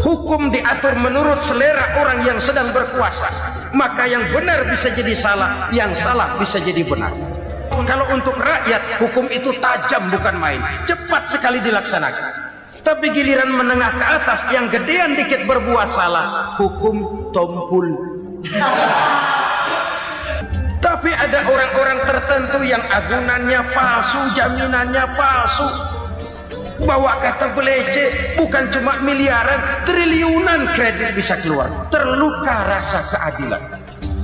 Hukum diatur menurut selera orang yang sedang berkuasa, maka yang benar bisa jadi salah, yang salah bisa jadi benar. Kalau untuk rakyat, hukum itu tajam bukan main, cepat sekali dilaksanakan. Tapi giliran menengah ke atas yang gedean dikit berbuat salah, hukum tompul. Tapi ada orang-orang tertentu yang agunannya palsu, jaminannya palsu, bawa kata belece, bukan cuma miliaran, triliunan kredit bisa keluar. Terluka rasa keadilan,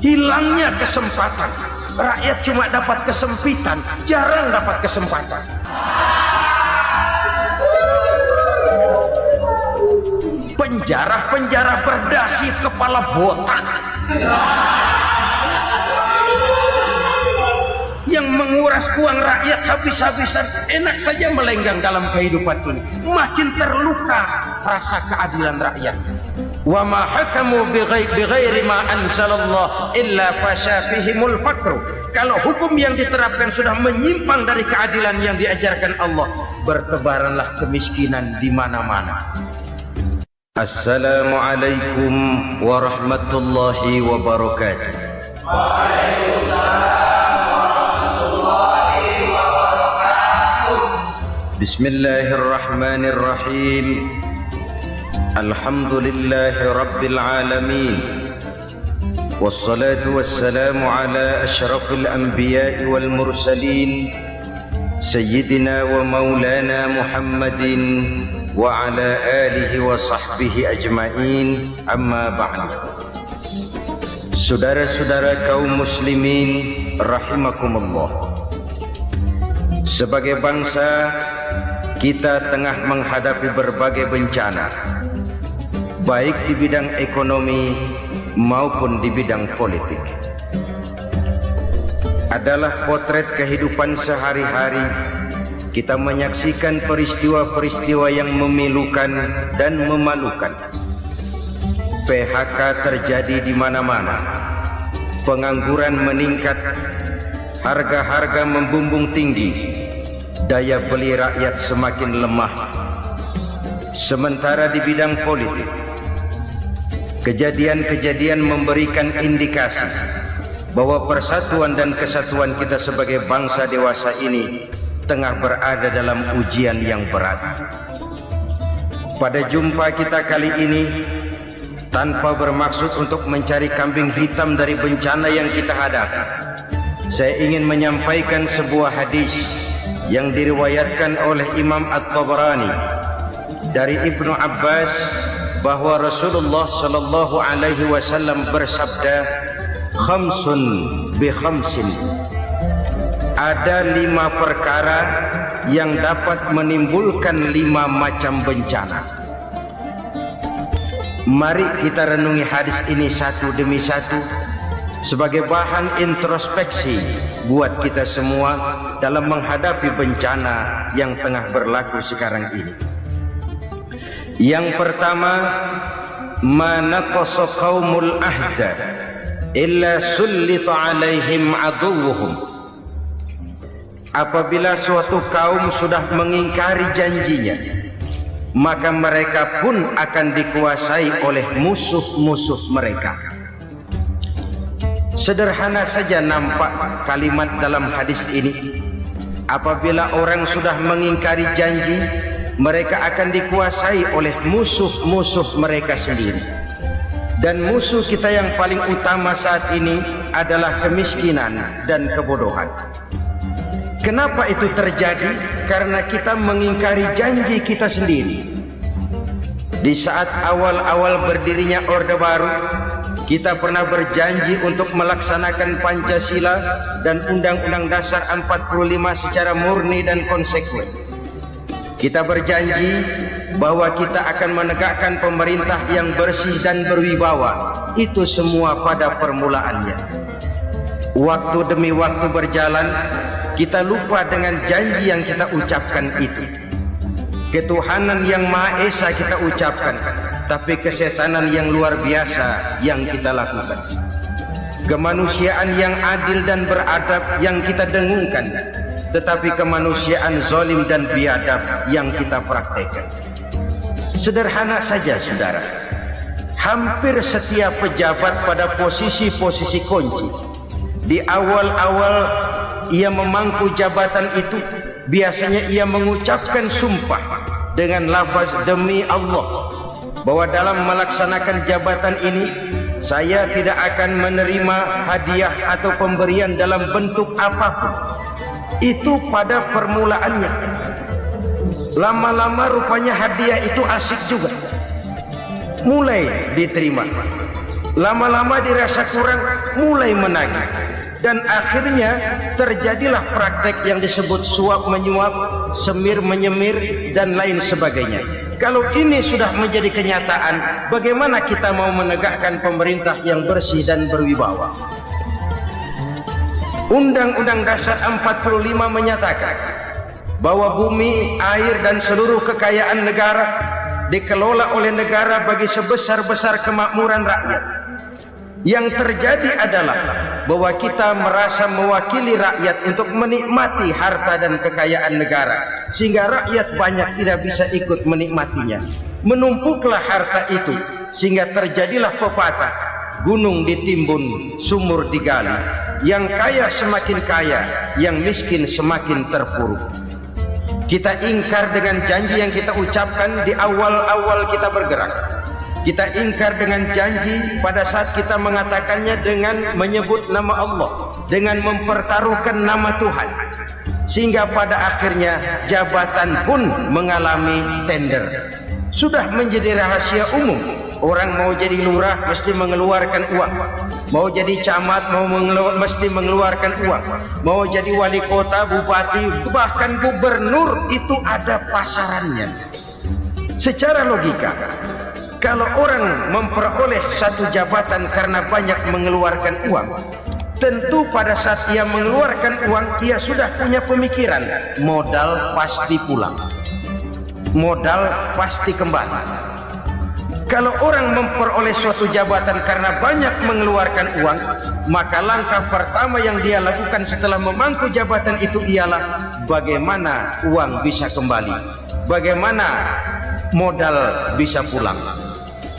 hilangnya kesempatan. Rakyat cuma dapat kesempitan, jarang dapat kesempatan. Penjara-penjara berdasi kepala botak yang menguras uang rakyat habis-habisan, enak saja melenggang dalam kehidupan ini. Makin terluka rasa keadilan rakyat. Wa ma hakamu bighairi ma anzalallah illa fasha fihimul faqru. Kalau hukum yang diterapkan sudah menyimpang dari keadilan yang diajarkan Allah, bertebaranlah kemiskinan di mana-mana. Assalamualaikum warahmatullahi wabarakatuh. Bismillahirrahmanirrahim. Alhamdulillahi rabbil alamin. Wassalatu wassalamu ala asyrafil anbiya'i wal mursalin, Sayyidina wa maulana Muhammadin wa ala alihi wa sahbihi ajma'in, amma ba'du. Saudara-saudara kaum muslimin rahimakumullah, sebagai bangsa kita tengah menghadapi berbagai bencana, baik di bidang ekonomi maupun di bidang politik. Adalah potret kehidupan sehari-hari. Kita menyaksikan peristiwa-peristiwa yang memilukan dan memalukan. PHK terjadi di mana-mana, pengangguran meningkat, harga-harga membumbung tinggi, daya beli rakyat semakin lemah. Sementara di bidang politik, kejadian-kejadian memberikan indikasi bahwa persatuan dan kesatuan kita sebagai bangsa dewasa ini tengah berada dalam ujian yang berat. Pada jumpa kita kali ini, tanpa bermaksud untuk mencari kambing hitam dari bencana yang kita hadapi, saya ingin menyampaikan sebuah hadis yang diriwayatkan oleh Imam At-Tabarani dari Ibnu Abbas, bahwa Rasulullah sallallahu alaihi wasallam bersabda, khamsun bi khamsin. Ada 5 perkara yang dapat menimbulkan 5 macam bencana. Mari kita renungi hadis ini satu demi satu sebagai bahan introspeksi buat kita semua dalam menghadapi bencana yang tengah berlaku sekarang ini. Yang pertama, ma naqasa qaumul ahda illa sullita alaihim aduwwuhum. Apabila suatu kaum sudah mengingkari janjinya, maka mereka pun akan dikuasai oleh musuh-musuh mereka. Sederhana saja nampak kalimat dalam hadis ini. Apabila orang sudah mengingkari janji, mereka akan dikuasai oleh musuh-musuh mereka sendiri. Dan musuh kita yang paling utama saat ini adalah kemiskinan dan kebodohan. Kenapa itu terjadi? Karena kita mengingkari janji kita sendiri. Di saat awal-awal berdirinya Orde Baru, kita pernah berjanji untuk melaksanakan Pancasila dan Undang-Undang Dasar 45 secara murni dan konsekuen. Kita berjanji bahwa kita akan menegakkan pemerintah yang bersih dan berwibawa. Itu semua pada permulaannya. Waktu demi waktu berjalan, kita lupa dengan janji yang kita ucapkan itu. Ketuhanan yang Maha Esa kita ucapkan, tapi kesetanan yang luar biasa yang kita lakukan. Kemanusiaan yang adil dan beradab yang kita dengungkan, tetapi kemanusiaan zalim dan biadab yang kita praktekkan. Sederhana saja saudara. Hampir setiap pejabat pada posisi-posisi kunci, di awal-awal ia memangku jabatan itu, biasanya ia mengucapkan sumpah dengan lafaz demi Allah bahwa dalam melaksanakan jabatan ini saya tidak akan menerima hadiah atau pemberian dalam bentuk apapun. Itu pada permulaannya. Lama-lama rupanya hadiah itu asik juga, mulai diterima. Lama-lama dirasa kurang, mulai menagih. Dan akhirnya terjadilah praktek yang disebut suap menyuap, semir menyemir, dan lain sebagainya. Kalau ini sudah menjadi kenyataan, bagaimana kita mau menegakkan pemerintah yang bersih dan berwibawa? Undang-Undang Dasar 45 menyatakan bahwa bumi, air, dan seluruh kekayaan negara dikelola oleh negara bagi sebesar-besar kemakmuran rakyat. Yang terjadi adalah bahwa kita merasa mewakili rakyat untuk menikmati harta dan kekayaan negara, sehingga rakyat banyak tidak bisa ikut menikmatinya. Menumpuklah harta itu sehingga terjadilah pepatah, gunung ditimbun, sumur digali. Yang kaya semakin kaya, yang miskin semakin terpuruk. Kita ingkar dengan janji yang kita ucapkan di awal-awal kita bergerak. Kita ingkar dengan janji pada saat kita mengatakannya dengan menyebut nama Allah, dengan mempertaruhkan nama Tuhan, sehingga pada akhirnya jabatan pun mengalami tender. Sudah menjadi rahasia umum, orang mau jadi lurah mesti mengeluarkan uang, mau jadi camat mesti mengeluarkan uang, mau jadi wali kota, bupati, bahkan gubernur, itu ada pasarannya. Secara logika, kalau orang memperoleh satu jabatan karena banyak mengeluarkan uang, tentu pada saat ia mengeluarkan uang, ia sudah punya pemikiran, modal pasti pulang, modal pasti kembali. Kalau orang memperoleh suatu jabatan karena banyak mengeluarkan uang, maka langkah pertama yang dia lakukan setelah memangku jabatan itu ialah bagaimana uang bisa kembali, bagaimana modal bisa pulang.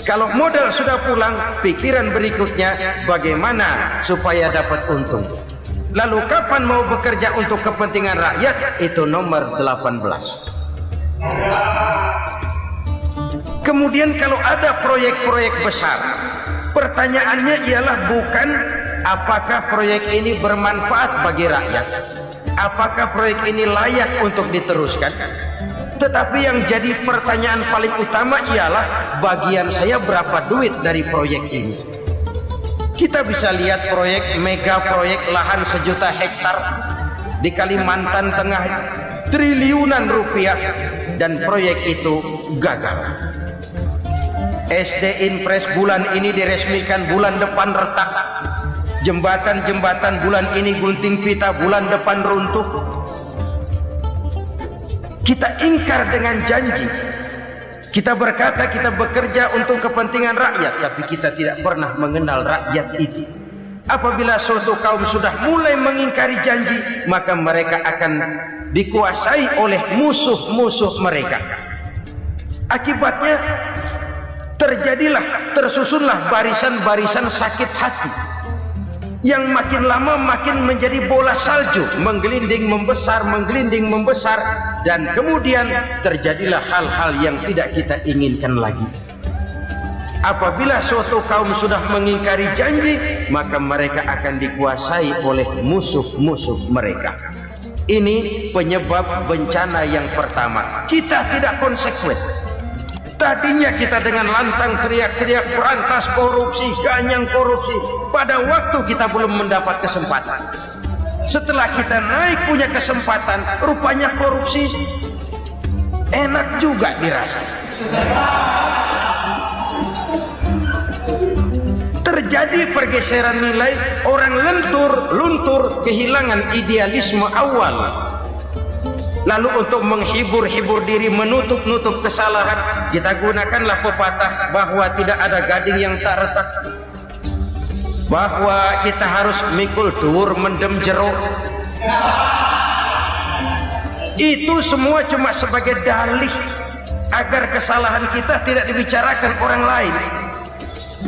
Kalau modal sudah pulang, pikiran berikutnya bagaimana supaya dapat untung. Lalu kapan mau bekerja untuk kepentingan rakyat? Itu nomor 18. Kemudian kalau ada proyek-proyek besar, pertanyaannya ialah bukan apakah proyek ini bermanfaat bagi rakyat, apakah proyek ini layak untuk diteruskan, tetapi yang jadi pertanyaan paling utama ialah bagian saya berapa duit dari proyek ini. Kita bisa lihat proyek, mega proyek lahan 1 juta hektar di Kalimantan Tengah, triliunan rupiah, dan proyek itu gagal. SD Impres bulan ini diresmikan, bulan depan retak. Jembatan-jembatan bulan ini gunting pita, bulan depan runtuh. Kita ingkar dengan janji. Kita berkata kita bekerja untuk kepentingan rakyat, tapi kita tidak pernah mengenal rakyat itu. Apabila suatu kaum sudah mulai mengingkari janji, maka mereka akan dikuasai oleh musuh-musuh mereka. Akibatnya tersusunlah barisan-barisan sakit hati yang makin lama makin menjadi bola salju, menggelinding membesar, dan kemudian terjadilah hal-hal yang tidak kita inginkan lagi. Apabila suatu kaum sudah mengingkari janji, maka mereka akan dikuasai oleh musuh-musuh mereka. Ini penyebab bencana yang pertama. Kita tidak konsekuen. Tadinya kita dengan lantang teriak-teriak berantas korupsi, ganyang korupsi. Pada waktu kita belum mendapat kesempatan. Setelah kita naik punya kesempatan, rupanya korupsi enak juga dirasa. Terjadi pergeseran nilai, orang luntur, kehilangan idealisme awal. Lalu untuk menghibur diri, menutup kesalahan, kita gunakanlah pepatah bahwa tidak ada gading yang tak retak, bahwa kita harus mikul dhuwur mendem jero. Itu semua cuma sebagai dalih agar kesalahan kita tidak dibicarakan orang lain.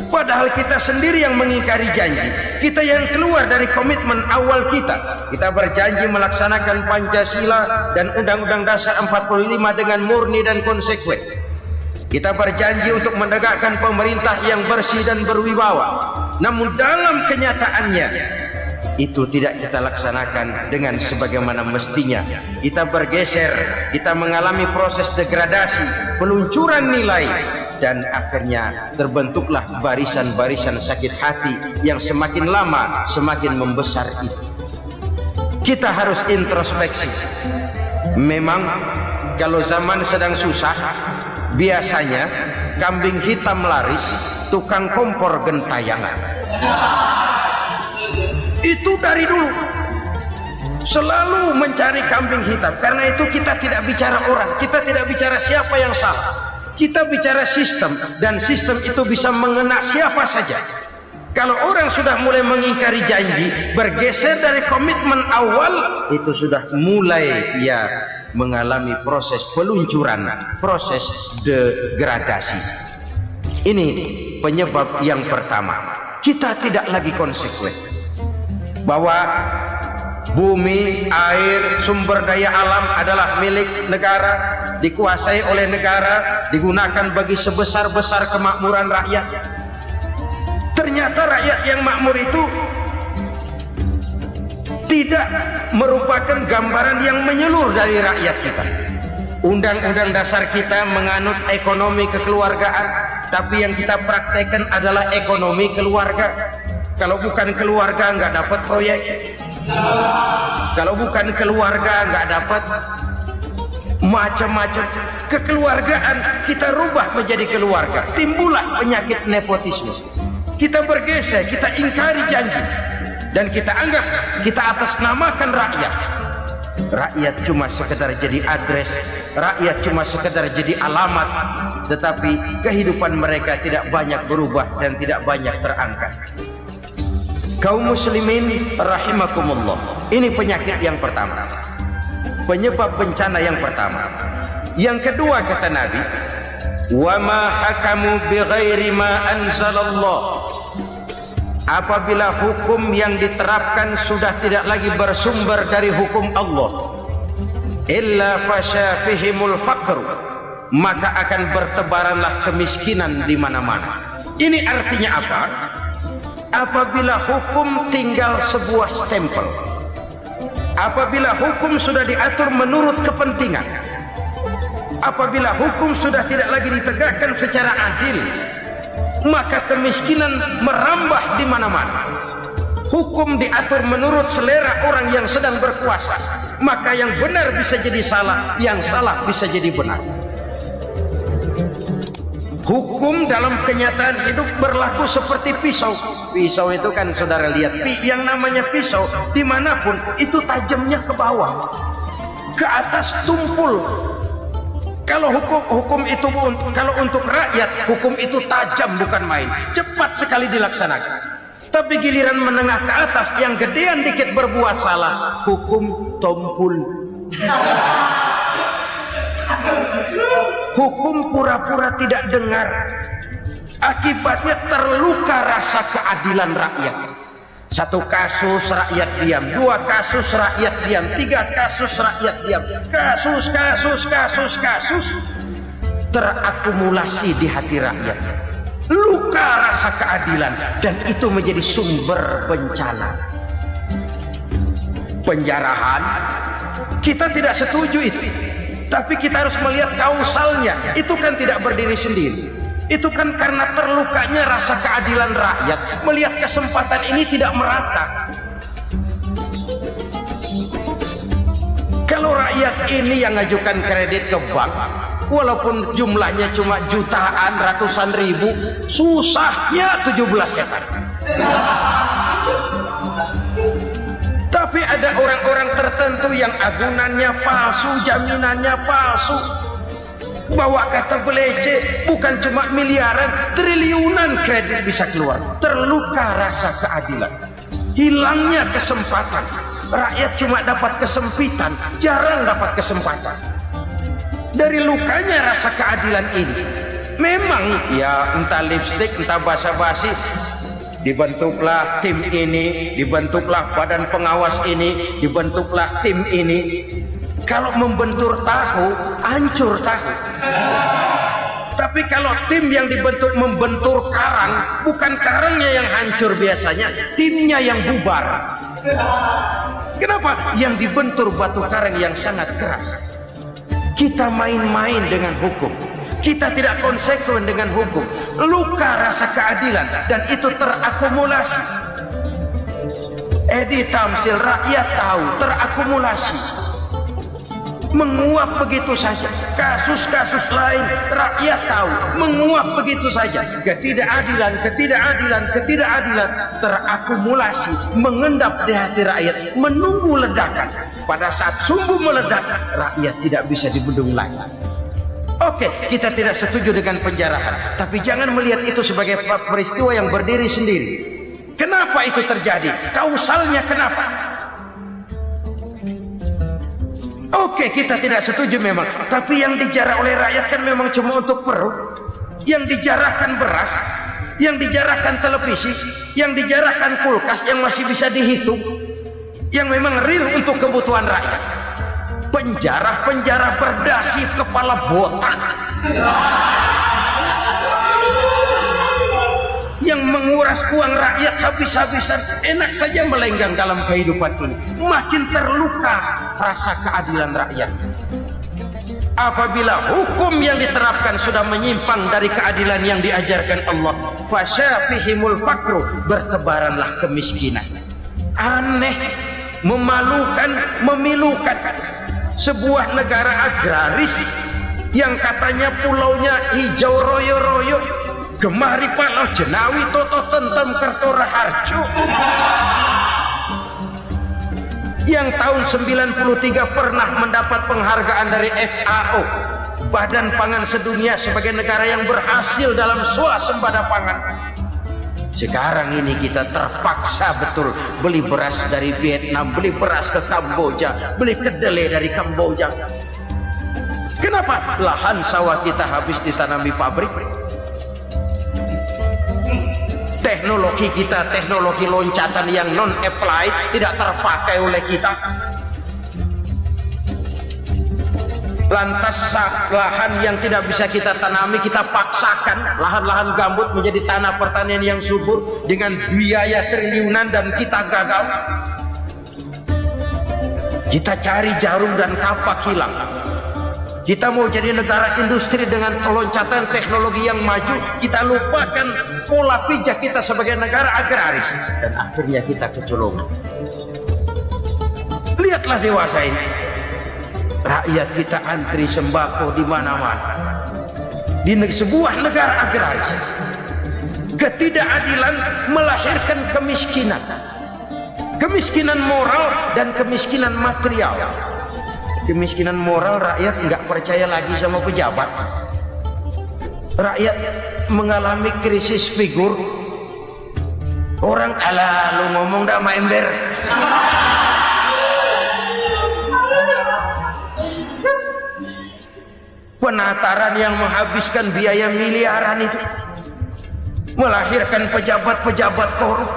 Padahal kita sendiri yang mengingkari janji. Kita yang keluar dari komitmen awal kita. Kita berjanji melaksanakan Pancasila dan Undang-Undang Dasar 45 dengan murni dan konsekuen. Kita berjanji untuk menegakkan pemerintah yang bersih dan berwibawa. Namun dalam kenyataannya itu tidak kita laksanakan dengan sebagaimana mestinya. Kita bergeser, kita mengalami proses degradasi, peluncuran nilai, dan akhirnya terbentuklah barisan-barisan sakit hati yang semakin lama semakin membesar itu. Kita harus introspeksi. Memang kalau zaman sedang susah, biasanya kambing hitam laris, tukang kompor gentayangan. Itu dari dulu selalu mencari kambing hitam. Karena itu kita tidak bicara orang, kita tidak bicara siapa yang salah, kita bicara sistem, dan sistem itu bisa mengena siapa saja. Kalau orang sudah mulai mengingkari janji, bergeser dari komitmen awal, itu sudah mulai ya mengalami proses peluncuran, proses degradasi. Ini penyebab yang pertama. Kita tidak lagi konsekuen bahwa bumi, air, sumber daya alam adalah milik negara, dikuasai oleh negara, digunakan bagi sebesar-besar kemakmuran rakyat. Ternyata rakyat yang makmur itu tidak merupakan gambaran yang menyeluruh dari rakyat kita. Undang-undang dasar kita menganut ekonomi kekeluargaan, tapi yang kita praktekkan adalah ekonomi keluarga. Kalau bukan keluarga nggak dapat proyek. Kalau bukan keluarga nggak dapat macam-macam. Kekeluargaan kita rubah menjadi keluarga. Timbullah penyakit nepotisme. Kita bergeser, kita ingkari janji, dan kita anggap kita atasnamakan rakyat. Rakyat cuma sekedar jadi adres, rakyat cuma sekedar jadi alamat, tetapi kehidupan mereka tidak banyak berubah dan tidak banyak terangkat. Kaum muslimin rahimakumullah, ini penyakit yang pertama, penyebab bencana yang pertama. Yang kedua kata Nabi, wa ma hakamu bighairi ma anzalallah. Apabila hukum yang diterapkan sudah tidak lagi bersumber dari hukum Allah, illa fasha fihimul faqr, maka akan bertebaranlah kemiskinan di mana-mana. Ini artinya apa? Apabila hukum tinggal sebuah stempel, apabila hukum sudah diatur menurut kepentingan, apabila hukum sudah tidak lagi ditegakkan secara adil, maka kemiskinan merambah di mana-mana. Hukum diatur menurut selera orang yang sedang berkuasa, maka yang benar bisa jadi salah, yang salah bisa jadi benar. Hukum dalam kenyataan hidup berlaku seperti pisau. Pisau itu kan saudara lihat, yang namanya pisau dimanapun itu tajamnya ke bawah, ke atas tumpul. Kalau hukum itu, kalau untuk rakyat, hukum itu tajam bukan main, cepat sekali dilaksanakan. Tapi giliran menengah ke atas, yang gedean dikit berbuat salah, hukum tumpul. Hukum pura-pura tidak dengar. Akibatnya terluka rasa keadilan rakyat. Satu kasus rakyat diam, dua kasus rakyat diam, tiga kasus rakyat diam. Kasus terakumulasi di hati rakyat. Luka rasa keadilan, dan itu menjadi sumber bencana. Penjarahan, kita tidak setuju itu. Tapi kita harus melihat kausalnya. Itu kan tidak berdiri sendiri. Itu kan karena terlukanya rasa keadilan rakyat. Melihat kesempatan ini tidak merata. Kalau rakyat ini yang ngajukan kredit ke bank, walaupun jumlahnya cuma jutaan, ratusan ribu, susahnya 17 setan. Tapi ada orang-orang tertentu yang agunannya palsu, jaminannya palsu, bawa kata belece, bukan cuma miliaran, triliunan kredit bisa keluar. Terluka rasa keadilan, hilangnya kesempatan. Rakyat cuma dapat kesempitan, jarang dapat kesempatan. Dari lukanya rasa keadilan ini. Memang ya entah lipstick, entah basa-basi, dibentuklah tim ini, dibentuklah badan pengawas ini, dibentuklah tim ini. Kalau membentur tahu, hancur tahu. Tapi kalau tim yang dibentuk membentur karang, bukan karangnya yang hancur biasanya, timnya yang bubar. Kenapa? Yang dibentur batu karang yang sangat keras. Kita main-main dengan hukum, kita tidak konsekuen dengan hukum. Luka rasa keadilan dan itu terakumulasi. Edi Tamsil, rakyat tahu, terakumulasi, menguap begitu saja. Kasus-kasus lain rakyat tahu, menguap begitu saja. Ketidakadilan terakumulasi, mengendap di hati rakyat, menunggu ledakan. Pada saat sumbu meledak, rakyat tidak bisa dibendung lagi. Oke, kita tidak setuju dengan penjarahan, tapi jangan melihat itu sebagai peristiwa yang berdiri sendiri. Kenapa itu terjadi? Kausalnya kenapa? Oke, kita tidak setuju memang, tapi yang dijarah oleh rakyat kan memang cuma untuk perut. Yang dijarahkan beras, yang dijarahkan televisi, yang dijarahkan kulkas yang masih bisa dihitung, yang memang real untuk kebutuhan rakyat. Penjara-penjara berdasi kepala botak yang menguras uang rakyat habis-habisan, enak saja melenggang dalam kehidupan ini. Makin terluka rasa keadilan rakyat. Apabila hukum yang diterapkan sudah menyimpang dari keadilan yang diajarkan Allah, fasyafihimul fakru, bertebaranlah kemiskinan. Aneh, memalukan, memilukan. Sebuah negara agraris yang katanya pulaunya hijau royo-royo, Gemari Palau Jenawi Toto Tentem Kertora Harjo, yang tahun 93 pernah mendapat penghargaan dari FAO, Badan Pangan Sedunia, sebagai negara yang berhasil dalam swasembada pangan. Sekarang ini kita terpaksa betul beli beras dari Vietnam, beli beras ke Kamboja, beli kedelai dari Kamboja. Kenapa? Lahan sawah kita habis ditanami pabrik. Teknologi kita, teknologi loncatan yang non-applied, tidak terpakai oleh kita. Lantas lahan yang tidak bisa kita tanami, kita paksakan lahan-lahan gambut menjadi tanah pertanian yang subur dengan biaya triliunan, dan kita gagal. Kita cari jarum dan kapak hilang. Kita mau jadi negara industri dengan loncatan teknologi yang maju, kita lupakan pola pijak kita sebagai negara agraris, dan akhirnya kita kecolongan. Lihatlah dewasa ini, rakyat kita antri sembako di mana-mana. Di sebuah negara agraris, ketidakadilan melahirkan kemiskinan, kemiskinan moral dan kemiskinan material. Kemiskinan moral, rakyat nggak percaya lagi sama pejabat. Rakyat mengalami krisis figur. Orang ala lu ngomong dah sama ember. Penataran yang menghabiskan biaya miliaran itu melahirkan pejabat-pejabat korup.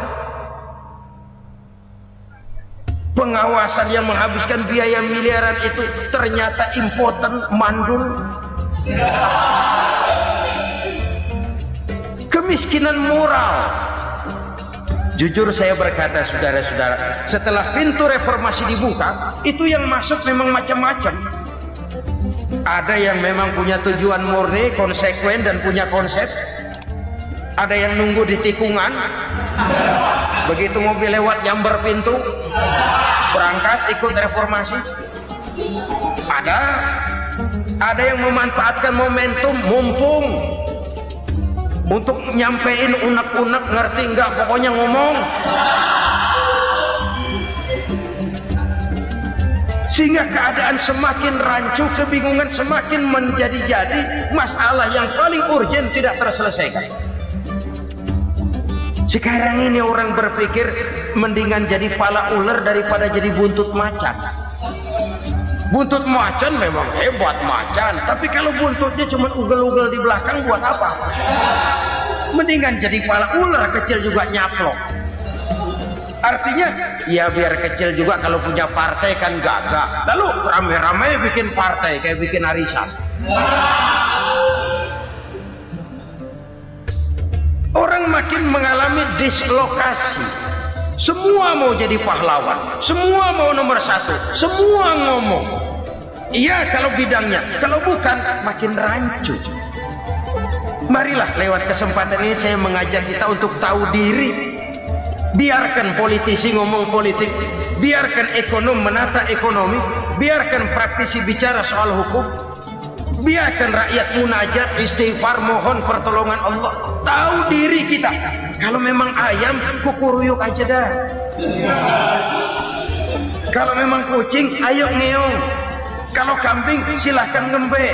Pengawasan yang menghabiskan biaya miliaran itu ternyata impoten, mandul. Kemiskinan moral. Jujur saya berkata, saudara-saudara, setelah pintu reformasi dibuka, itu yang masuk memang macam-macam. Ada yang memang punya tujuan murni, konsekuen, dan punya konsep. Ada yang nunggu di tikungan, begitu mobil lewat nyamber pintu, berangkat ikut reformasi. Ada yang memanfaatkan momentum, mumpung, untuk nyampein unek-unek, ngerti nggak, pokoknya ngomong. Sehingga keadaan semakin rancu, kebingungan semakin menjadi-jadi, masalah yang paling urgen tidak terselesaikan. Sekarang ini orang berpikir mendingan jadi pala ular daripada jadi buntut macan. Buntut macan memang hebat macan, tapi kalau buntutnya cuma ugel-ugel di belakang buat apa? Mendingan jadi kepala ular kecil juga nyaplok. Artinya ya biar kecil juga kalau punya partai kan gagah. Lalu rame-rame bikin partai kayak bikin arisan. Orang makin mengalami dislokasi. Semua mau jadi pahlawan, semua mau nomor satu, semua ngomong. Iya kalau bidangnya, kalau bukan makin rancu. Marilah lewat kesempatan ini saya mengajak kita untuk tahu diri. Biarkan politisi ngomong politik, biarkan ekonom menata ekonomi, biarkan praktisi bicara soal hukum, biarkan rakyat munajat, istighfar, mohon pertolongan Allah. Tahu diri kita. Kalau memang ayam, kukuruyuk aja dah. Kalau memang kucing, ayo ngeong. Kalau kambing, silahkan ngembe.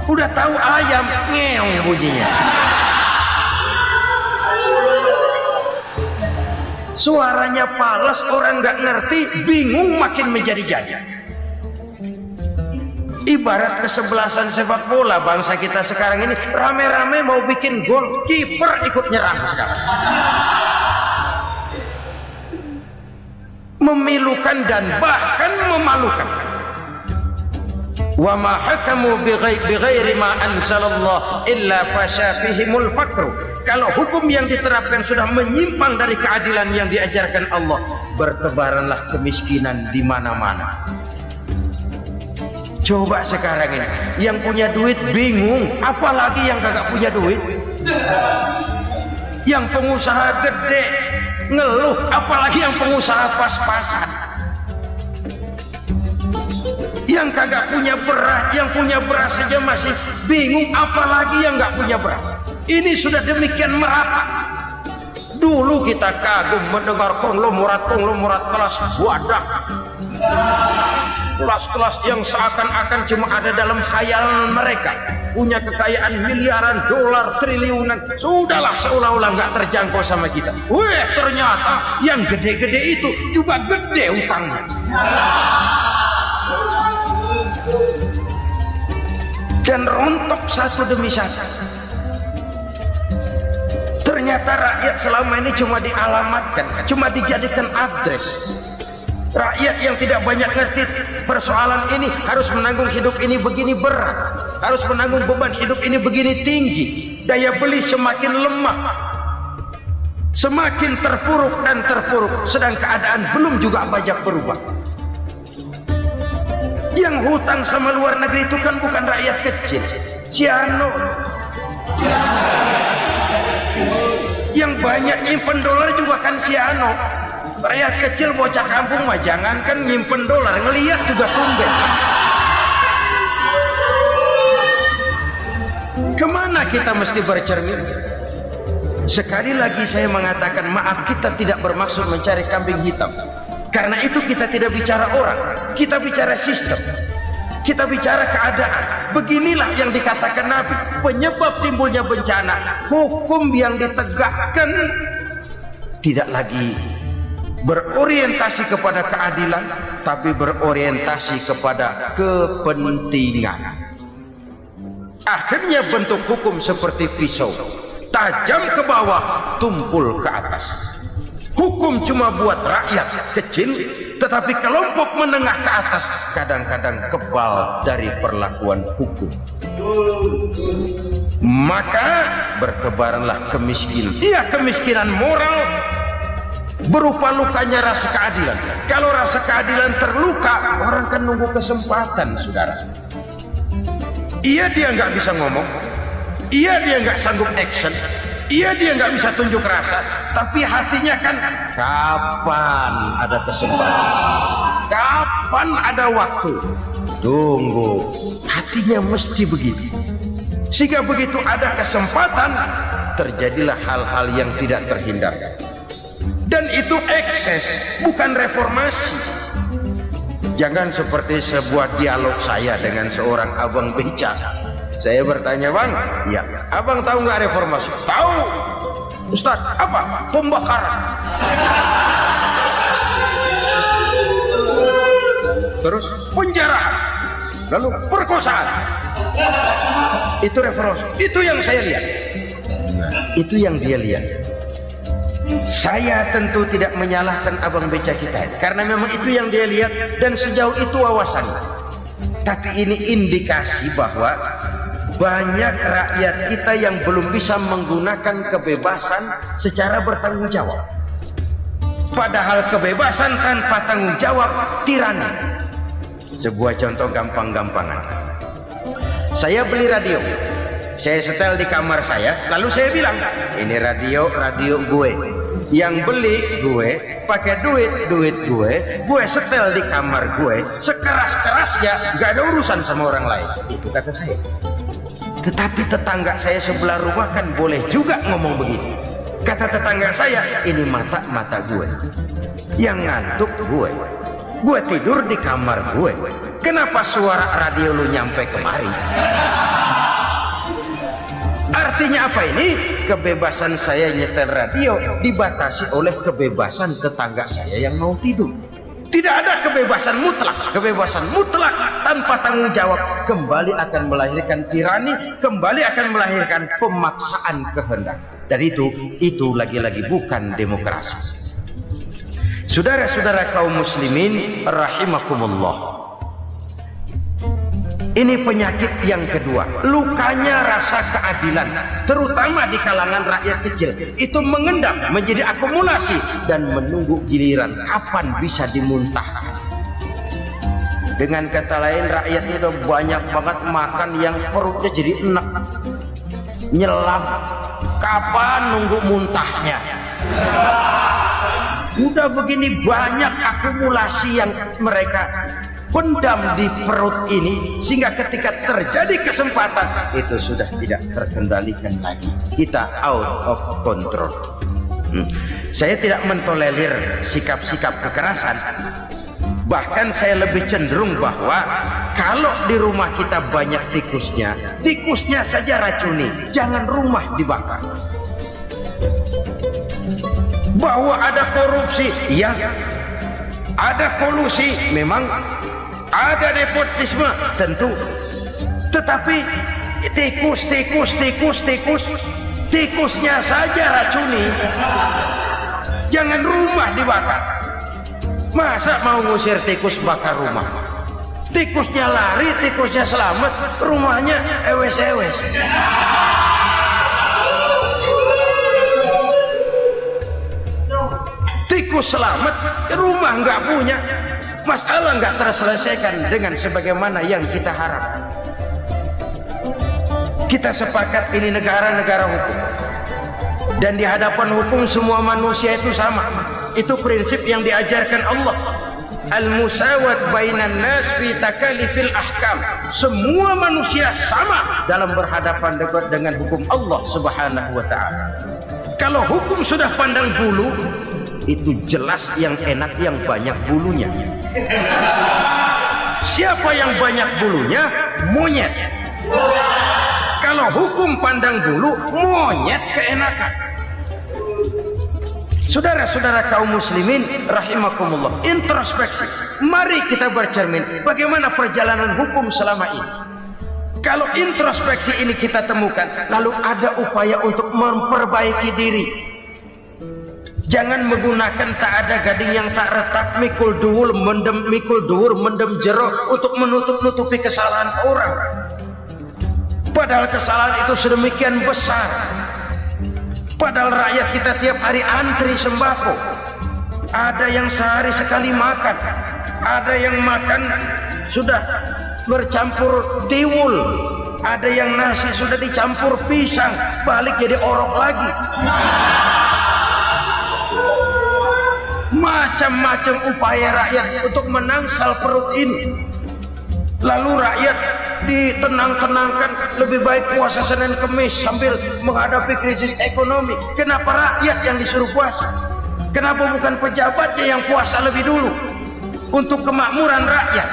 Udah tahu ayam, ngeong bunyinya. Suaranya palas, orang nggak ngerti, bingung, makin menjadi-jadi. Ibarat kesebelasan sepak bola bangsa kita sekarang ini, rame-rame mau bikin gol, kiper ikut nyerang sekarang. Memilukan dan bahkan memalukan. Wa ma hakamu bighairi ma anzalallah illa fasha fihimul faqru. Kalau hukum yang diterapkan sudah menyimpang dari keadilan yang diajarkan Allah, bertebaranlah kemiskinan di mana-mana. Coba sekarang ini, yang punya duit bingung, apalagi yang kagak punya duit. Yang pengusaha gede ngeluh, apalagi yang pengusaha pas-pasan. Yang kagak punya beras, yang punya beras saja masih bingung, apalagi yang nggak punya beras. Ini sudah demikian merata. Dulu kita kagum mendengar konglomerat kelas wadah, kelas-kelas yang seakan-akan cuma ada dalam khayal mereka, punya kekayaan miliaran dolar, triliunan. Sudahlah, seolah-olah nggak terjangkau sama kita. Weh, ternyata yang gede-gede itu juga gede utangnya. Dan rontok satu demi satu. Ternyata rakyat selama ini cuma dialamatkan, cuma dijadikan address. Rakyat yang tidak banyak ngerti persoalan ini harus menanggung hidup ini begini berat, harus menanggung beban hidup ini begini tinggi. Daya beli semakin lemah, semakin terpuruk dan terpuruk, sedang keadaan belum juga banyak berubah. Yang hutang sama luar negeri itu kan bukan rakyat kecil, Ciano. Yang banyak nyimpen dolar juga kan Ciano. Rakyat kecil bocah kampung mah jangankan nyimpen dolar, ngelihat juga tumben. Kemana kita mesti bercermin? Sekali lagi saya mengatakan maaf, kita tidak bermaksud mencari kambing hitam. Karena itu kita tidak bicara orang, kita bicara sistem, kita bicara keadaan. Beginilah yang dikatakan Nabi, penyebab timbulnya bencana, hukum yang ditegakkan tidak lagi berorientasi kepada keadilan, tapi berorientasi kepada kepentingan. Akhirnya bentuk hukum seperti pisau, tajam ke bawah, tumpul ke atas. Hukum cuma buat rakyat kecil, tetapi kelompok menengah ke atas kadang-kadang kebal dari perlakuan hukum. Maka bertebaranlah kemiskinan. Iya, kemiskinan moral berupa lukanya rasa keadilan. Kalau rasa keadilan terluka, orang kan nunggu kesempatan, saudara. Iya, dia nggak bisa ngomong. Iya, dia nggak sanggup action. Iya, dia nggak bisa tunjuk rasa, tapi hatinya kan kapan ada kesempatan, kapan ada waktu, tunggu. Hatinya mesti begitu. Sehingga begitu ada kesempatan, terjadilah hal-hal yang tidak terhindarkan. Dan itu ekses, bukan reformasi. Jangan seperti sebuah dialog saya dengan seorang abang beca. Saya bertanya, bang, ya, abang tahu nggak reformasi? Tahu, Ustaz. Apa? Pembakaran. terus penjarahan, lalu perkosaan. Itu referensi, itu yang saya lihat. Itu yang dia lihat. Saya tentu tidak menyalahkan abang beca kita, karena memang itu yang dia lihat dan sejauh itu wawasannya. Tapi ini indikasi bahwa banyak rakyat kita yang belum bisa menggunakan kebebasan secara bertanggung jawab. Padahal kebebasan tanpa tanggung jawab tirani. Sebuah contoh gampang-gampangan. Saya beli radio, saya setel di kamar saya, lalu saya bilang, ini radio gue. Yang beli gue, pakai duit gue setel di kamar gue, sekeras-kerasnya, gak ada urusan sama orang lain. Itu kata saya. Tetapi tetangga saya sebelah rumah kan boleh juga ngomong begitu. Kata tetangga saya, ini mata gue, yang ngantuk gue tidur di kamar gue, kenapa suara radio lu nyampe kemari? Artinya apa ini? Kebebasan saya nyetel radio dibatasi oleh kebebasan tetangga saya yang mau tidur. Tidak ada kebebasan mutlak. Kebebasan mutlak tanpa tanggung jawab kembali akan melahirkan tirani, kembali akan melahirkan pemaksaan kehendak. Dan itu lagi-lagi bukan demokrasi. Saudara-saudara kaum muslimin rahimakumullah. Ini penyakit yang kedua, lukanya rasa keadilan, terutama di kalangan rakyat kecil. Itu mengendap menjadi akumulasi dan menunggu giliran kapan bisa dimuntahkan. Dengan kata lain, rakyat itu udah banyak banget makan yang perutnya jadi enak, nyelam. Kapan nunggu muntahnya? Udah begini banyak akumulasi yang mereka pendam di perut ini, sehingga ketika terjadi kesempatan itu sudah tidak terkendalikan lagi. Kita out of control. Saya tidak mentolerir sikap-sikap kekerasan. Bahkan saya lebih cenderung bahwa kalau di rumah kita banyak tikusnya saja racuni, jangan rumah dibakar. Bahwa ada korupsi, ya, ada kolusi, memang ada nepotisme, tentu. Tetapi tikusnya saja racuni, jangan rumah dibakar. Masa mau ngusir tikus bakar rumah? Tikusnya lari, tikusnya selamat, rumahnya ewes-ewes. Tikus selamat, rumah nggak punya, masalah nggak terselesaikan dengan sebagaimana yang kita harapkan. Kita sepakat ini negara hukum, dan di hadapan hukum semua manusia itu sama. Itu prinsip yang diajarkan Allah. Al-musawat bainan nas fi takalifil ahkam. Semua manusia sama dalam berhadapan dengan hukum Allah Subhanahu wa taala. Kalau hukum sudah pandang bulu, itu jelas yang enak yang banyak bulunya. Siapa yang banyak bulunya? Monyet. Kalau hukum pandang bulu, monyet keenakan. Saudara-saudara kaum muslimin rahimakumullah, introspeksi. Mari kita bercermin bagaimana perjalanan hukum selama ini. Kalau introspeksi ini kita temukan, lalu ada upaya untuk memperbaiki diri. Jangan menggunakan tak ada gading yang tak retak, mikul duwur mendem jero untuk menutup-nutupi kesalahan orang. Padahal kesalahan itu sedemikian besar. Padahal rakyat kita tiap hari antri sembako. Ada yang sehari sekali makan, ada yang makan sudah bercampur tiwul, ada yang nasi sudah dicampur pisang, balik jadi orok lagi. Macam-macam upaya rakyat untuk menangsal perut ini. Lalu rakyat ditenang-tenangkan, lebih baik puasa Senin Kemis sambil menghadapi krisis ekonomi. Kenapa rakyat yang disuruh puasa? Kenapa bukan pejabatnya yang puasa lebih dulu untuk kemakmuran rakyat?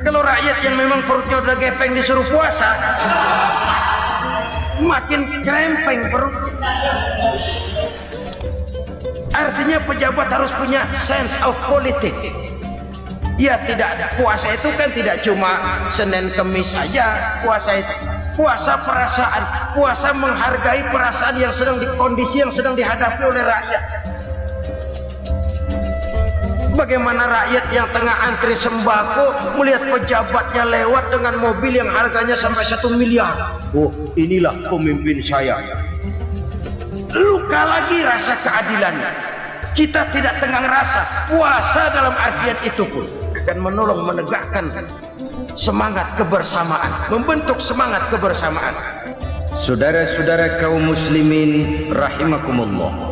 Kalau rakyat yang memang perutnya udah gepeng disuruh puasa, makin krempeng perut. Artinya pejabat harus punya sense of politics. Ya tidak ada. Puasa itu kan tidak cuma Senin Kemis saja. Puasa itu puasa perasaan, puasa menghargai perasaan yang sedang kondisi yang sedang dihadapi oleh rakyat. Bagaimana rakyat yang tengah antri sembako melihat pejabatnya lewat dengan mobil yang harganya sampai 1 miliar. Oh, inilah pemimpin saya. Luka lagi rasa keadilannya. Kita tidak tenggang rasa. Puasa dalam artian itu pun akan menolong menegakkan semangat kebersamaan, membentuk semangat kebersamaan. Saudara-saudara kaum muslimin rahimakumullah,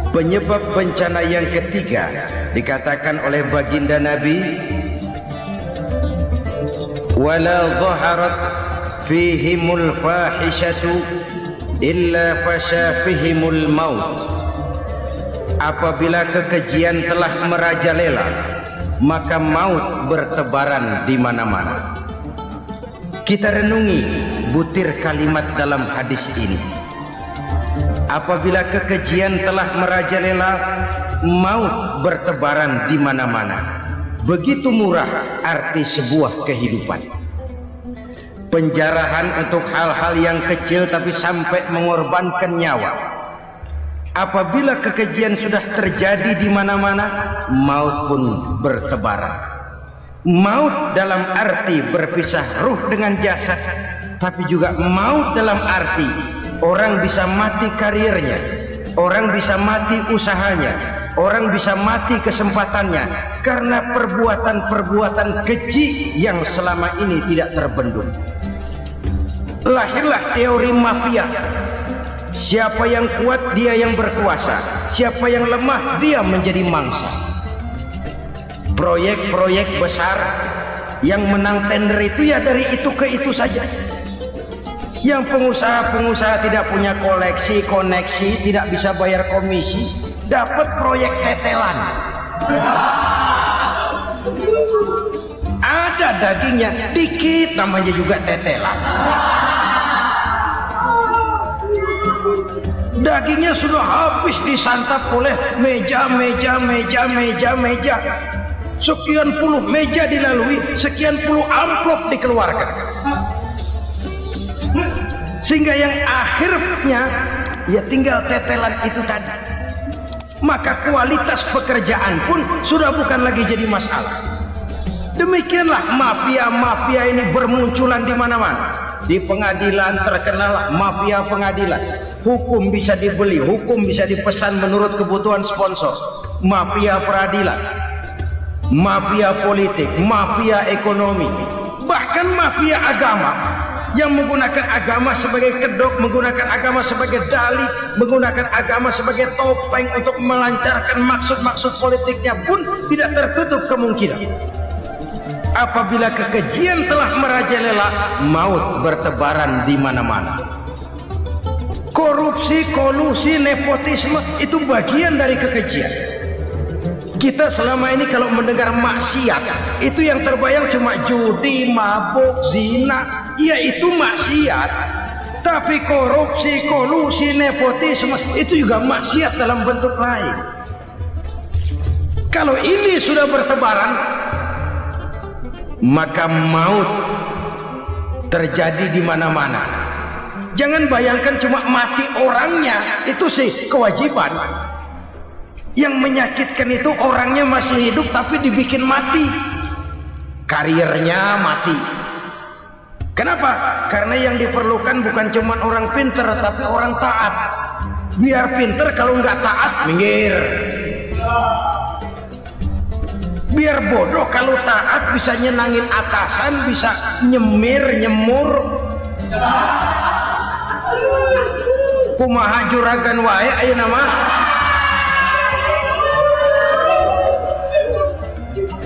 penyebab bencana yang ketiga dikatakan oleh baginda Nabi, wala dhaharat fihimul fahishatu illa fasha fihimul maut. Apabila kekejian telah merajalela, maka maut bertebaran di mana-mana. Kita renungi butir kalimat dalam hadis ini. Apabila kekejian telah merajalela, maut bertebaran di mana-mana. Begitu murah arti sebuah kehidupan. Penjarahan untuk hal-hal yang kecil tapi sampai mengorbankan nyawa. Apabila kekejian sudah terjadi di mana-mana, maut pun bertebaran. Maut dalam arti berpisah ruh dengan jasad, tapi juga maut dalam arti orang bisa mati karirnya, orang bisa mati usahanya, orang bisa mati kesempatannya karena perbuatan-perbuatan keji yang selama ini tidak terbendung. Lahirlah teori mafia. Siapa yang kuat dia yang berkuasa, siapa yang lemah dia menjadi mangsa. Proyek-proyek besar yang menang tender itu ya dari itu ke itu saja. Yang pengusaha-pengusaha tidak punya koneksi, tidak bisa bayar komisi, dapat proyek tetelan. Ada dagingnya dikit, namanya juga tetelan. Dagingnya sudah habis disantap oleh meja. Sekian puluh meja dilalui, sekian puluh amplop dikeluarkan. Sehingga yang akhirnya ya tinggal tetelan itu tadi. Maka kualitas pekerjaan pun sudah bukan lagi jadi masalah. Demikianlah mafia-mafia ini bermunculan di mana-mana. Di pengadilan terkenal mafia pengadilan. Hukum bisa dibeli, hukum bisa dipesan menurut kebutuhan sponsor. Mafia peradilan, mafia politik, mafia ekonomi, bahkan mafia agama yang menggunakan agama sebagai kedok, menggunakan agama sebagai dalih, menggunakan agama sebagai topeng untuk melancarkan maksud-maksud politiknya pun tidak tertutup kemungkinan. Apabila kekejian telah merajalela, maut bertebaran di mana-mana. Korupsi, kolusi, nepotisme itu bagian dari kekejian. Kita selama ini kalau mendengar maksiat, itu yang terbayang cuma judi, mabuk, zina. Ya itu maksiat. Tapi korupsi, kolusi, nepotisme itu juga maksiat dalam bentuk lain. Kalau ini sudah bertebaran, maka maut terjadi di mana-mana. Jangan bayangkan cuma mati orangnya, itu sih kewajiban. Yang menyakitkan itu orangnya masih hidup tapi dibikin mati, karirnya mati. Kenapa? Karena yang diperlukan bukan cuma orang pinter tapi orang taat. Biar pinter, kalau nggak taat minggir. Biar bodoh, kalau taat bisa nyenangin atasan, bisa nyemur. Kumaha juragan wae ayeuna mah.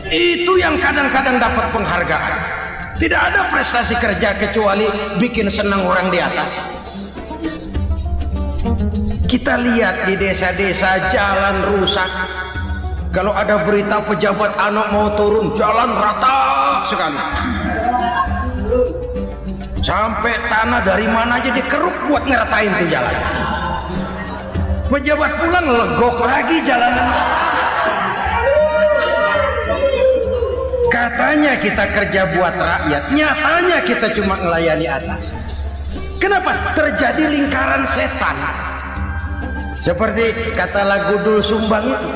Itu yang kadang-kadang dapat penghargaan. Tidak ada prestasi kerja kecuali bikin senang orang di atas. Kita lihat di desa-desa jalan rusak. Kalau ada berita pejabat anak mau turun, jalan rata sekali. Sampai tanah dari mana aja dikeruk buat ngeratain tuh jalan. Pejabat pulang legok lagi jalanan. Katanya kita kerja buat rakyat, nyatanya kita cuma melayani atas. Kenapa? Terjadi lingkaran setan. Seperti kata lagu Dul Sumbang itu,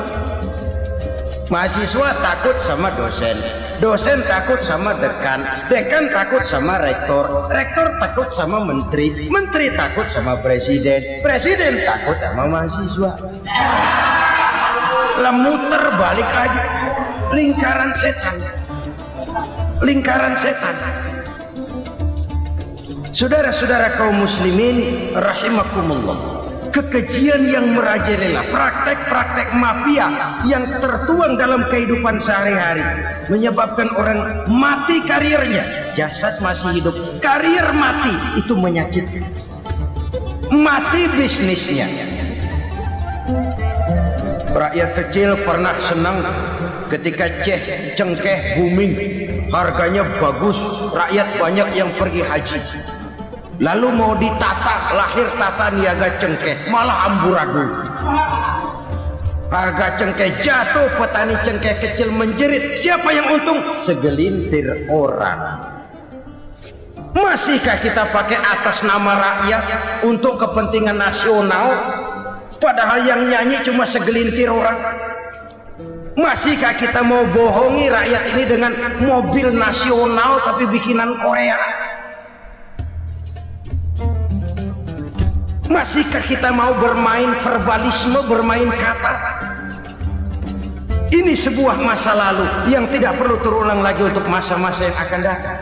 mahasiswa takut sama dosen, dosen takut sama dekan, dekan takut sama rektor, rektor takut sama menteri, menteri takut sama presiden, presiden takut sama mahasiswa. Lah muter balik lagi, lingkaran setan, lingkaran setan. Saudara-saudara kaum muslimin rahimakumullah, kekejian yang merajalela, praktek-praktek mafia yang tertuang dalam kehidupan sehari-hari menyebabkan orang mati karirnya, jasad masih hidup, karir mati, itu menyakitkan. Mati bisnisnya. Rakyat kecil pernah senang ketika cengkeh booming, harganya bagus, rakyat banyak yang pergi haji. Lalu mau ditata, lahir tata niaga cengkeh, malah amburadul. Harga cengkeh jatuh, petani cengkeh kecil menjerit. Siapa yang untung? Segelintir orang. Masihkah kita pakai atas nama rakyat untuk kepentingan nasional, padahal yang nyanyi cuma segelintir orang? Masihkah kita mau bohongi rakyat ini dengan mobil nasional tapi bikinan Korea? Masihkah kita mau bermain verbalisme, bermain kata? Ini sebuah masa lalu yang tidak perlu terulang lagi untuk masa-masa yang akan datang.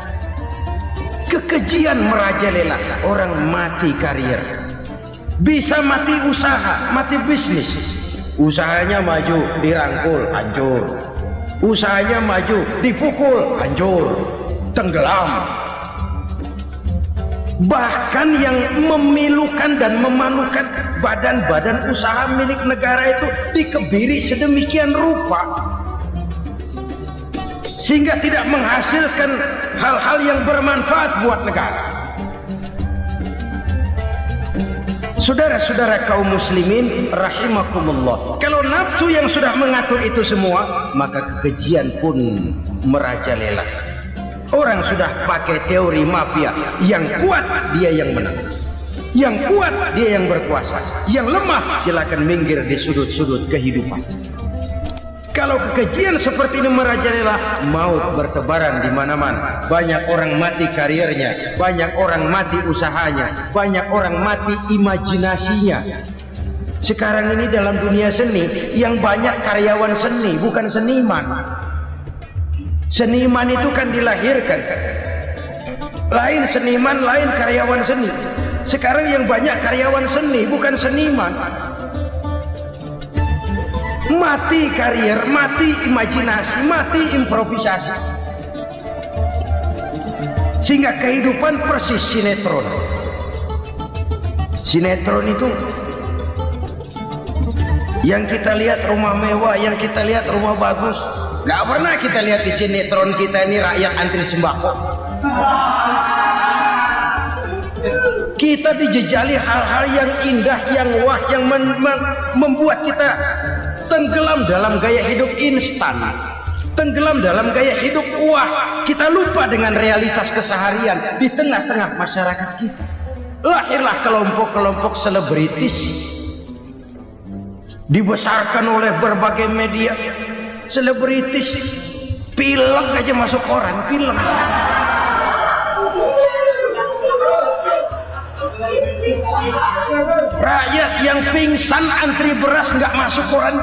Kekejian merajalela, orang mati karir, bisa mati usaha, mati bisnis. Usahanya maju, dirangkul, hancur. Usahanya maju, dipukul, hancur, tenggelam. Bahkan yang memilukan dan memalukan badan-badan usaha milik negara itu dikebiri sedemikian rupa sehingga tidak menghasilkan hal-hal yang bermanfaat buat negara. Saudara-saudara kaum muslimin rahimakumullah, kalau nafsu yang sudah mengatur itu semua, maka kekejian pun merajalela. Orang sudah pakai teori mafia, yang kuat dia yang menang, yang kuat dia yang berkuasa, yang lemah silakan minggir di sudut-sudut kehidupan. Kalau kekejian seperti ini merajalela, maut bertebaran di mana-mana. Banyak orang mati karirnya, banyak orang mati usahanya, banyak orang mati imajinasinya. Sekarang ini dalam dunia seni yang banyak karyawan seni, bukan seniman. Seniman itu kan dilahirkan, lain seniman, lain karyawan seni. Sekarang yang banyak karyawan seni, bukan seniman. Mati karir, mati imajinasi, mati improvisasi, sehingga kehidupan persis sinetron. Sinetron itu yang kita lihat rumah mewah, yang kita lihat rumah bagus. Gak pernah kita lihat di sinetron kita ini rakyat antri sembako. Kita dijejali hal-hal yang indah, yang wah, yang membuat kita tenggelam dalam gaya hidup instan, tenggelam dalam gaya hidup wah. Kita lupa dengan realitas keseharian di tengah-tengah masyarakat kita. Lahirlah kelompok-kelompok selebritis, dibesarkan oleh berbagai media. Selebritis pilek aja masuk koran, pilek. Rakyat yang pingsan antri beras nggak masuk koran.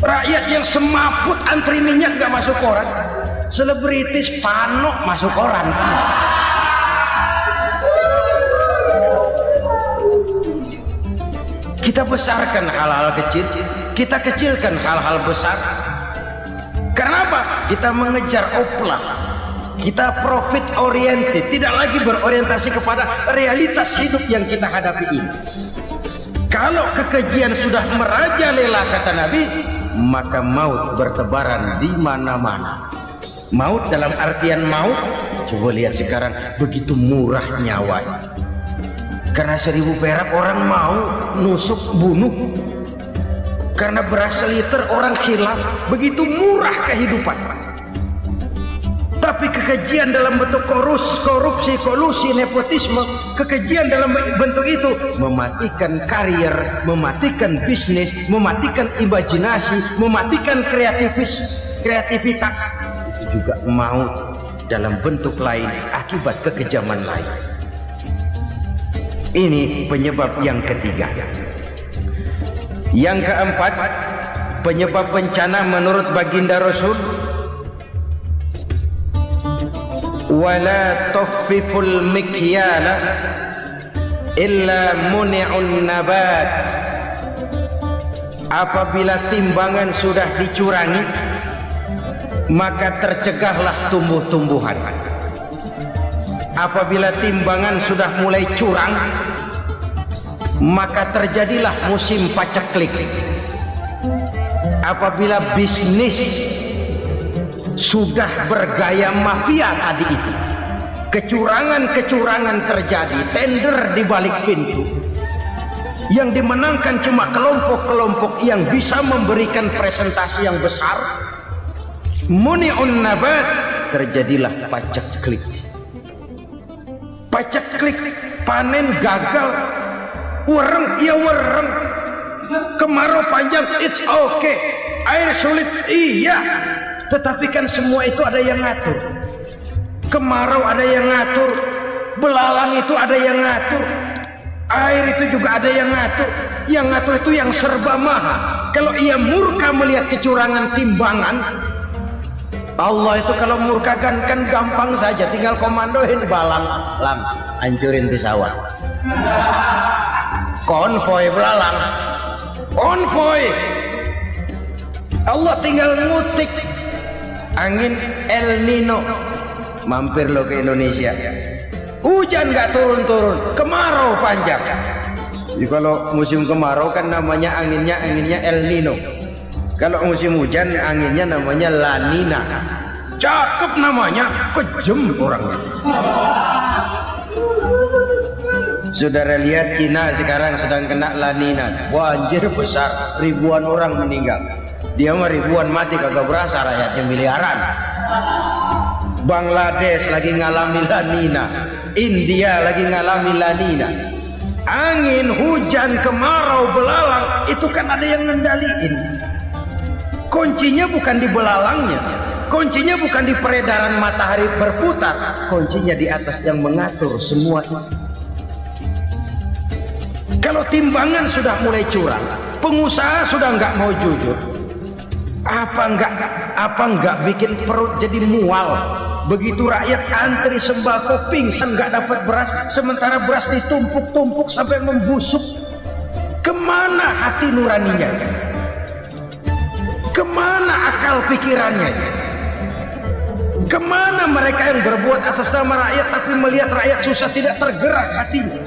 Rakyat yang semaput antri minyak nggak masuk koran. Selebritis panok masuk koran. Kita besarkan hal-hal kecil, kita kecilkan hal-hal besar. Karena apa? Kita mengejar oplah, kita profit oriented, tidak lagi berorientasi kepada realitas hidup yang kita hadapi ini. Kalau kekejian sudah merajalela, kata Nabi, maka maut bertebaran di mana-mana. Maut dalam artian maut, coba lihat sekarang begitu murah nyawanya. Karena 1000 perak orang mau nusuk bunuh. Karena beras seliter orang khilaf, begitu murah kehidupan. Tapi kekejian dalam bentuk korupsi, kolusi, nepotisme, kekejian dalam bentuk itu mematikan karier, mematikan bisnis, mematikan imajinasi, mematikan kreativitas. Itu juga maut dalam bentuk lain akibat kekejaman lain. Ini penyebab yang ketiga. Yang keempat, penyebab bencana menurut baginda Rasul, wala tukhfiful mikyala illa muni'un nabat. Apabila timbangan sudah dicurangi, maka tercegahlah tumbuh-tumbuhan. Apabila timbangan sudah mulai curang, maka terjadilah musim paceklik. Apabila bisnis sudah bergaya mafia tadi itu, kecurangan-kecurangan terjadi, tender di balik pintu, yang dimenangkan cuma kelompok-kelompok yang bisa memberikan presentasi yang besar, muni'un nabat, terjadilah paceklik. Paceklik, panen gagal, wereng, ya wereng, kemarau panjang, it's okay, air sulit, iya. Tetapi kan semua itu ada yang ngatur. Kemarau ada yang ngatur, belalang itu ada yang ngatur, air itu juga ada yang ngatur. Yang ngatur itu yang serba maha. Kalau ia murka melihat kecurangan timbangan, Allah itu kalau murka kan gampang saja, tinggal komandoin belalang, lang, hancurin pesawat. Konvoy belalang, konvoy. Allah tinggal ngutik. Angin El Nino mampir lo ke Indonesia, hujan nggak turun-turun, kemarau panjang. Jadi kalau musim kemarau kan namanya anginnya El Nino. Kalau musim hujan anginnya namanya La Nina. Cakep namanya, kejem orangnya. Saudara lihat Cina sekarang sedang kena La Nina, banjir besar, ribuan orang meninggal. Dia mah ribuan mati kagak berasa, rakyatnya miliaran. Bangladesh lagi ngalami La Nina, India lagi ngalami La Nina. Angin, hujan, kemarau, belalang itu kan ada yang ngendaliin. Kuncinya bukan di belalangnya, kuncinya bukan di peredaran matahari berputar, kuncinya di atas yang mengatur semua itu. Kalau timbangan sudah mulai curang, pengusaha sudah nggak mau jujur, apa enggak bikin perut jadi mual. Begitu rakyat antri sembako pingsan nggak dapat beras, sementara beras ditumpuk-tumpuk sampai membusuk. Kemana hati nuraninya? Kemana akal pikirannya? Kemana mereka yang berbuat atas nama rakyat tapi melihat rakyat susah tidak tergerak hatinya?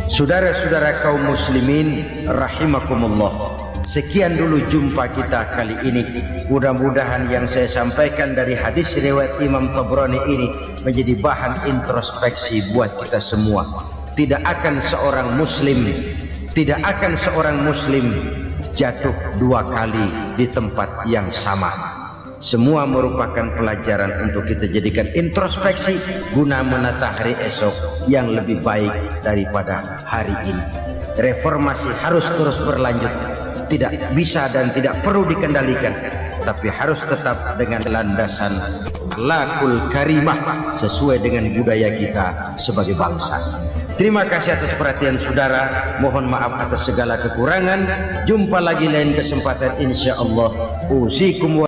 Saudara-saudara kaum muslimin rahimakumullah, sekian dulu jumpa kita kali ini. Mudah-mudahan yang saya sampaikan dari hadis riwayat Imam Tabrani ini menjadi bahan introspeksi buat kita semua. Tidak akan seorang muslim jatuh dua kali di tempat yang sama. Semua merupakan pelajaran untuk kita jadikan introspeksi guna menata hari esok yang lebih baik daripada hari ini. Reformasi harus terus berlanjut, tidak bisa dan tidak perlu dikendalikan, tapi harus tetap dengan landasan akhlakul karimah sesuai dengan budaya kita sebagai bangsa. Terima kasih atas perhatian saudara. Mohon maaf atas segala kekurangan. Jumpa lagi lain kesempatan insyaallah. Usikum